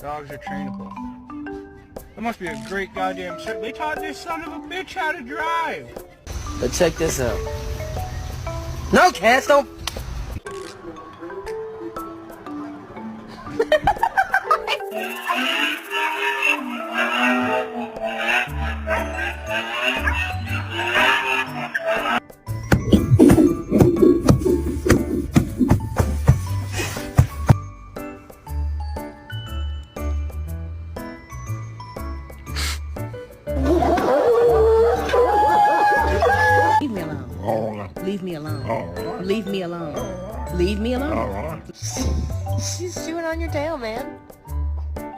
Dogs are trainable. That must be a great goddamn set. They taught this son of a bitch how to drive. But check this out. No, cats, don't. Leave me alone. Leave me alone. Leave me alone. Leave me alone. She's chewing on your tail, man.